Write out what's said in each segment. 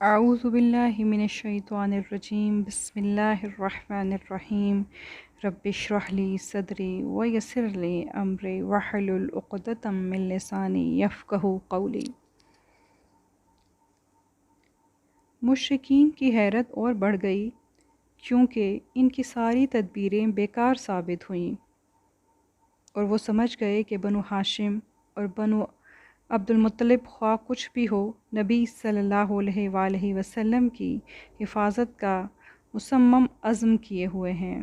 اعوذ باللہ من الشیطان الرجیم بسم اللہ الرحمن الرحیم رب اشرح لی صدری ویسر لی امری واحلل عقدۃ من لسانی یفقہوا قولی۔ مشرکین کی حیرت اور بڑھ گئی کیونکہ ان کی ساری تدبیریں بیکار ثابت ہوئیں، اور وہ سمجھ گئے کہ بنو ہاشم اور بنو عبد المطلب خواہ کچھ بھی ہو، نبی صلی اللہ علیہ وآلہ وسلم کی حفاظت کا مصمم عزم کیے ہوئے ہیں،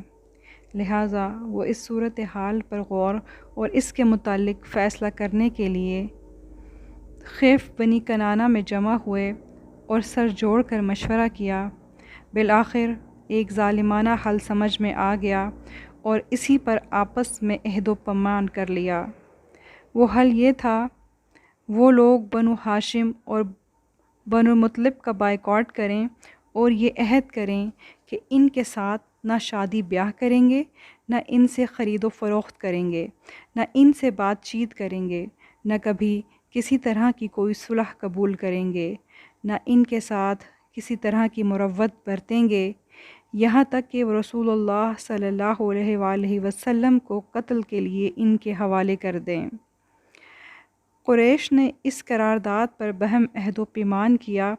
لہٰذا وہ اس صورتحال پر غور اور اس کے متعلق فیصلہ کرنے کے لیے خیف بنی کنانہ میں جمع ہوئے اور سر جوڑ کر مشورہ کیا۔ بالآخر ایک ظالمانہ حل سمجھ میں آ گیا اور اسی پر آپس میں عہد و پیمان کر لیا۔ وہ حل یہ تھا، وہ لوگ بنو ہاشم اور بنو مطلب کا بائیکاٹ کریں اور یہ عہد کریں کہ ان کے ساتھ نہ شادی بیاہ کریں گے، نہ ان سے خرید و فروخت کریں گے، نہ ان سے بات چیت کریں گے، نہ کبھی کسی طرح کی کوئی صلح قبول کریں گے، نہ ان کے ساتھ کسی طرح کی مروت برتیں گے، یہاں تک کہ وہ رسول اللہ صلی اللہ علیہ وآلہ وسلم کو قتل کے لیے ان کے حوالے کر دیں۔ قریش نے اس قرارداد پر بہم عہد و پیمان کیا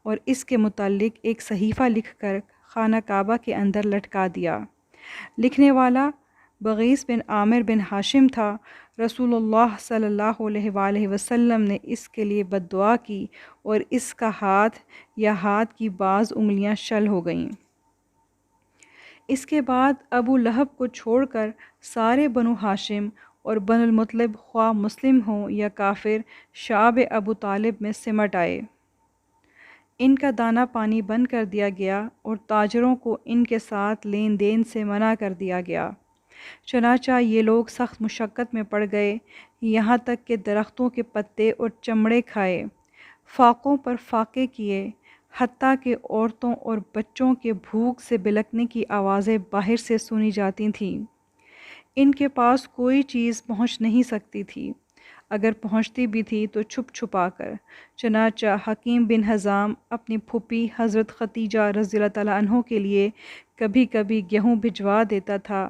اور اس کے متعلق ایک صحیفہ لکھ کر خانہ کعبہ کے اندر لٹکا دیا۔ لکھنے والا بغیث بن عامر بن ہاشم تھا۔ رسول اللہ صلی اللہ علیہ وآلہ وسلم نے اس کے لیے بد دعا کی اور اس کا ہاتھ یا ہاتھ کی بعض انگلیاں شل ہو گئیں۔ اس کے بعد ابو لہب کو چھوڑ کر سارے بنو ہاشم اور بنو المطلب خواہ مسلم ہوں یا کافر شعب ابو طالب میں سمٹ آئے۔ ان کا دانہ پانی بند کر دیا گیا اور تاجروں کو ان کے ساتھ لین دین سے منع کر دیا گیا۔ چنانچہ یہ لوگ سخت مشقت میں پڑ گئے، یہاں تک کہ درختوں کے پتے اور چمڑے کھائے، فاقوں پر فاقے کیے، حتیٰ کہ عورتوں اور بچوں کے بھوک سے بلکنے کی آوازیں باہر سے سنی جاتی تھیں۔ ان کے پاس کوئی چیز پہنچ نہیں سکتی تھی، اگر پہنچتی بھی تھی تو چھپ چھپا کر۔ چنانچہ حکیم بن حزام اپنی پھوپھی حضرت ختیجہ رضی اللہ تعالیٰ عنہ کے لیے کبھی کبھی گیہوں بھجوا دیتا تھا۔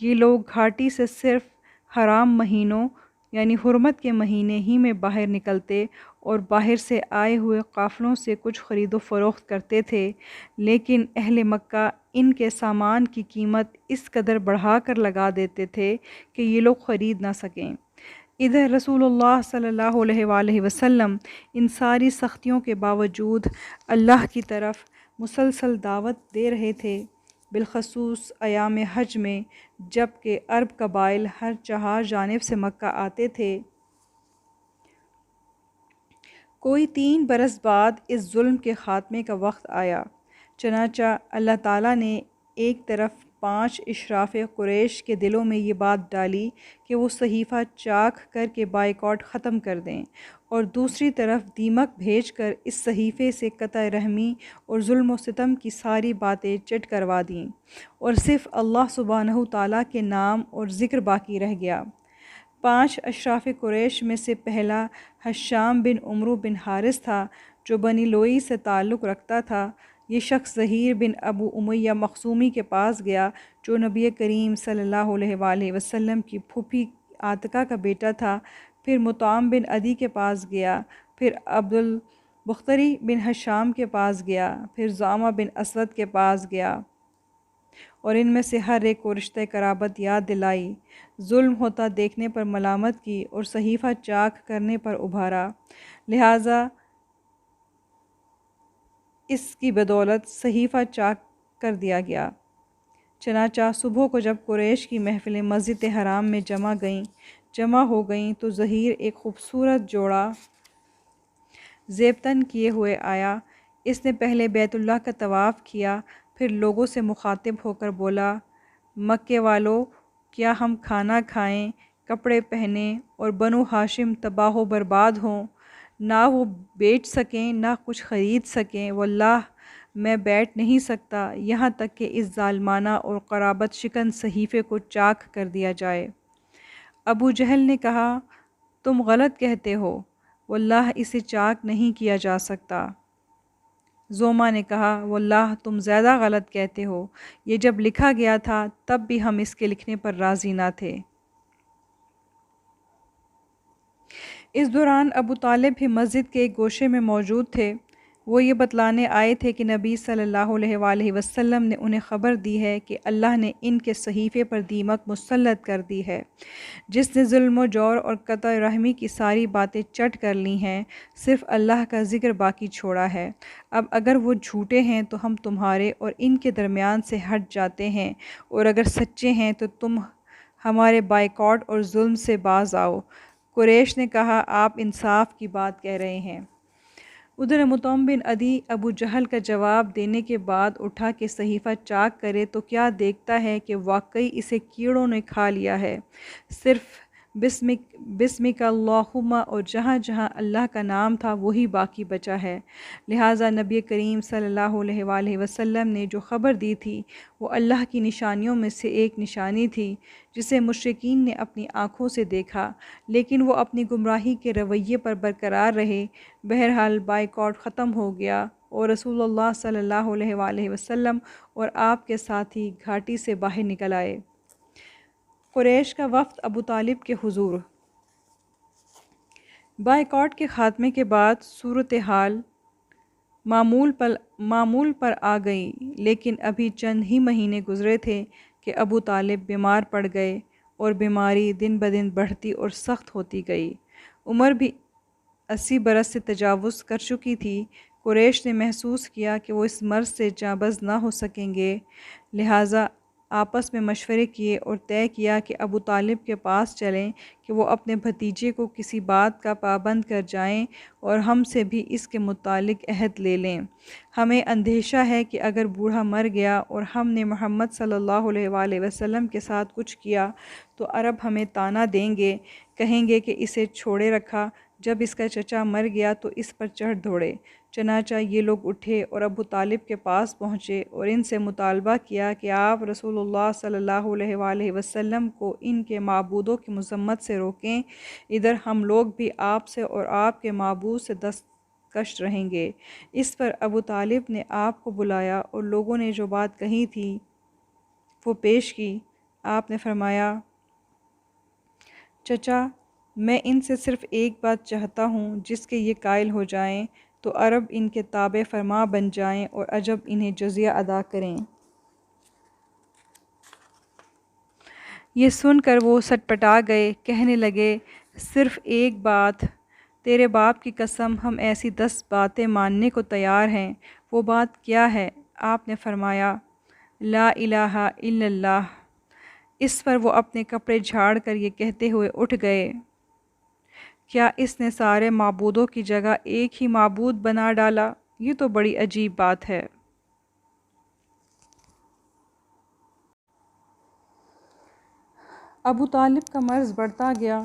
یہ لوگ گھاٹی سے صرف حرام مہینوں یعنی حرمت کے مہینے ہی میں باہر نکلتے اور باہر سے آئے ہوئے قافلوں سے کچھ خرید و فروخت کرتے تھے، لیکن اہل مکہ ان کے سامان کی قیمت اس قدر بڑھا کر لگا دیتے تھے کہ یہ لوگ خرید نہ سکیں۔ ادھر رسول اللہ صلی اللہ علیہ وآلہ وسلم ان ساری سختیوں کے باوجود اللہ کی طرف مسلسل دعوت دے رہے تھے، بالخصوص ایام حج میں، جب کہ عرب قبائل ہر چہار جانب سے مکہ آتے تھے۔ کوئی 3 برس بعد اس ظلم کے خاتمے کا وقت آیا، چنانچہ اللہ تعالیٰ نے ایک طرف 5 اشراف قریش کے دلوں میں یہ بات ڈالی کہ وہ صحیفہ چاک کر کے بائیکاٹ ختم کر دیں، اور دوسری طرف دیمک بھیج کر اس صحیفے سے قطع رحمی اور ظلم و ستم کی ساری باتیں چٹ کروا دیں، اور صرف اللہ سبحانہ تعالیٰ کے نام اور ذکر باقی رہ گیا۔ 5 اشراف قریش میں سے پہلا ہشام بن عمرو بن حارث تھا، جو بنی لوئی سے تعلق رکھتا تھا۔ یہ شخص زہیر بن ابو امیہ مخزومی کے پاس گیا، جو نبی کریم صلی اللہ علیہ وآلہ وسلم کی پھوپھی عاتکہ کا بیٹا تھا، پھر مطعم بن عدی کے پاس گیا، پھر عبد البختری بن ہشام کے پاس گیا، پھر زعمہ بن اسود کے پاس گیا، اور ان میں سے ہر ایک کو رشتہ قرابت یاد دلائی، ظلم ہوتا دیکھنے پر ملامت کی اور صحیفہ چاک کرنے پر ابھارا، لہٰذا اس کی بدولت صحیفہ چاک کر دیا گیا۔ چنانچہ صبح کو جب قریش کی محفلیں مسجد حرام میں جمع ہو گئیں تو زہیر ایک خوبصورت جوڑا زیب تن کیے ہوئے آیا۔ اس نے پہلے بیت اللہ کا طواف کیا، پھر لوگوں سے مخاطب ہو کر بولا، مکے والو، کیا ہم کھانا کھائیں، کپڑے پہنیں اور بنو ہاشم تباہ و برباد ہوں، نہ وہ بیچ سکیں نہ کچھ خرید سکیں؟ واللہ میں بیٹھ نہیں سکتا یہاں تک کہ اس ظالمانہ اور قرابت شکن صحیفے کو چاک کر دیا جائے۔ ابو جہل نے کہا، تم غلط کہتے ہو، واللہ اسے چاک نہیں کیا جا سکتا۔ زوما نے کہا واللہ تم زیادہ غلط کہتے ہو، یہ جب لکھا گیا تھا تب بھی ہم اس کے لکھنے پر راضی نہ تھے۔ اس دوران ابو طالب بھی مسجد کے ایک گوشے میں موجود تھے۔ وہ یہ بتلانے آئے تھے کہ نبی صلی اللہ علیہ وآلہ وسلم نے انہیں خبر دی ہے کہ اللہ نے ان کے صحیفے پر دیمک مسلط کر دی ہے، جس نے ظلم و جور اور قطع رحمی کی ساری باتیں چٹ کر لی ہیں، صرف اللہ کا ذکر باقی چھوڑا ہے۔ اب اگر وہ جھوٹے ہیں تو ہم تمہارے اور ان کے درمیان سے ہٹ جاتے ہیں، اور اگر سچے ہیں تو تم ہمارے بائیکاٹ اور ظلم سے باز آؤ۔ قریش نے کہا آپ انصاف کی بات کہہ رہے ہیں۔ ادھر مطعم بن عدی ابو جہل کا جواب دینے کے بعد اٹھا کہ صحیفہ چاک کرے تو کیا دیکھتا ہے کہ واقعی اسے کیڑوں نے کھا لیا ہے، صرف بسمک اللہم اور جہاں جہاں اللہ کا نام تھا وہی باقی بچا ہے۔ لہٰذا نبی کریم صلی اللہ علیہ وآلہ وسلم نے جو خبر دی تھی وہ اللہ کی نشانیوں میں سے ایک نشانی تھی جسے مشرکین نے اپنی آنکھوں سے دیکھا، لیکن وہ اپنی گمراہی کے رویے پر برقرار رہے۔ بہرحال بائیکاٹ ختم ہو گیا اور رسول اللہ صلی اللہ علیہ وآلہ وسلم اور آپ کے ساتھی گھاٹی سے باہر نکل آئے۔ قریش کا وفد ابو طالب کے حضور۔ بائیکاٹ کے خاتمے کے بعد صورتحال معمول پر آ گئی، لیکن ابھی چند ہی مہینے گزرے تھے کہ ابو طالب بیمار پڑ گئے اور بیماری دن بدن بڑھتی اور سخت ہوتی گئی۔ عمر بھی 80 برس سے تجاوز کر چکی تھی۔ قریش نے محسوس کیا کہ وہ اس مرض سے جانباز نہ ہو سکیں گے، لہٰذا آپس میں مشورے کیے اور طے کیا کہ ابو طالب کے پاس چلیں کہ وہ اپنے بھتیجے کو کسی بات کا پابند کر جائیں اور ہم سے بھی اس کے متعلق عہد لے لیں۔ ہمیں اندیشہ ہے کہ اگر بوڑھا مر گیا اور ہم نے محمد صلی اللہ علیہ وآلہ وسلم کے ساتھ کچھ کیا تو عرب ہمیں طعنہ دیں گے، کہیں گے کہ اسے چھوڑے رکھا، جب اس کا چچا مر گیا تو اس پر چڑھ دوڑے۔ چنانچہ یہ لوگ اٹھے اور ابو طالب کے پاس پہنچے اور ان سے مطالبہ کیا کہ آپ رسول اللہ صلی اللہ علیہ وآلہ وسلم کو ان کے معبودوں کی مذمت سے روکیں، ادھر ہم لوگ بھی آپ سے اور آپ کے معبود سے دستکش رہیں گے۔ اس پر ابو طالب نے آپ کو بلایا اور لوگوں نے جو بات کہی تھی وہ پیش کی۔ آپ نے فرمایا چچا، میں ان سے صرف ایک بات چاہتا ہوں جس کے یہ قائل ہو جائیں تو عرب ان کے تابع فرما بن جائیں اور عجب انہیں جزیہ ادا کریں۔ یہ سن کر وہ سٹپٹا گئے، کہنے لگے صرف ایک بات، تیرے باپ کی قسم ہم ایسی 10 باتیں ماننے کو تیار ہیں۔ وہ بات کیا ہے؟ آپ نے فرمایا لا الہ الا اللہ۔ اس پر وہ اپنے کپڑے جھاڑ کر یہ کہتے ہوئے اٹھ گئے کیا اس نے سارے معبودوں کی جگہ ایک ہی معبود بنا ڈالا؟ یہ تو بڑی عجیب بات ہے۔ ابو طالب کا مرض بڑھتا گیا،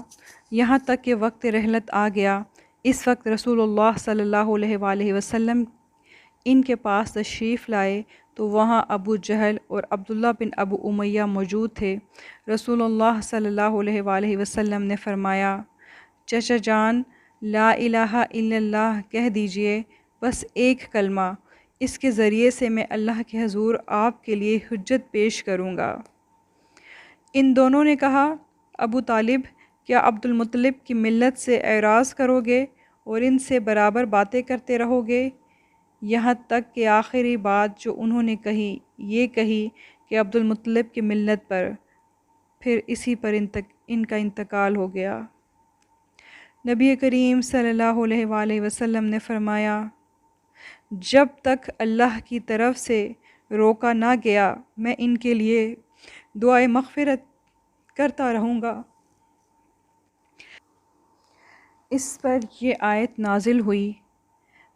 یہاں تک کہ وقت رحلت آ گیا۔ اس وقت رسول اللہ صلی اللہ علیہ وآلہ وسلم ان کے پاس تشریف لائے تو وہاں ابو جہل اور عبداللہ بن ابو امیہ موجود تھے۔ رسول اللہ صلی اللہ علیہ وآلہ وسلم نے فرمایا چچا جان، لا الہ الا اللہ کہہ دیجئے، بس ایک کلمہ، اس کے ذریعے سے میں اللہ کے حضور آپ کے لیے حجت پیش کروں گا۔ ان دونوں نے کہا ابو طالب، کیا عبد المطلب کی ملت سے اعراض کرو گے اور ان سے برابر باتیں کرتے رہو گے؟ یہاں تک کہ آخری بات جو انہوں نے کہی یہ کہی کہ عبد المطلب کی ملت پر، پھر اسی پر ان کا انتقال ہو گیا۔ نبی کریم صلی اللہ علیہ وآلہ وسلم نے فرمایا جب تک اللہ کی طرف سے روکا نہ گیا میں ان کے لیے دعائے مغفرت کرتا رہوں گا۔ اس پر یہ آیت نازل ہوئی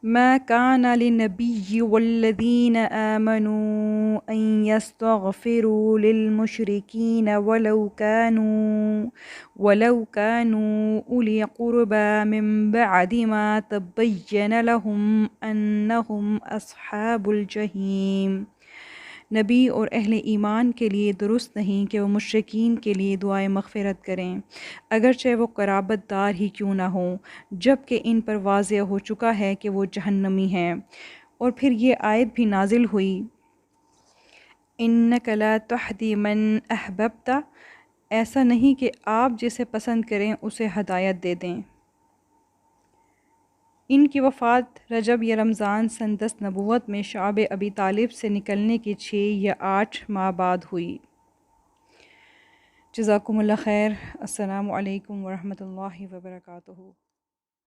ما كان للنبي والذين آمنوا أن يستغفروا للمشركين ولو كانوا أولي قربى من بعد ما تبين لهم أنهم أصحاب الجحيم۔ نبی اور اہل ایمان کے لیے درست نہیں کہ وہ مشرکین کے لیے دعائے مغفرت کریں، اگرچہ وہ قرابت دار ہی کیوں نہ ہوں، جب کہ ان پر واضح ہو چکا ہے کہ وہ جہنمی ہیں۔ اور پھر یہ آیت بھی نازل ہوئی، اِنَّکَ لَا تَہْدِی مَنْ أَحْبَبْتَ، ایسا نہیں کہ آپ جسے پسند کریں اسے ہدایت دے دیں۔ ان کی وفات رجب یا رمضان سن 10 نبوت میں شعب ابی طالب سے نکلنے کے 6 یا 8 ماہ بعد ہوئی۔ جزاکم اللہ خیر۔ السلام علیکم ورحمۃ اللہ وبرکاتہ۔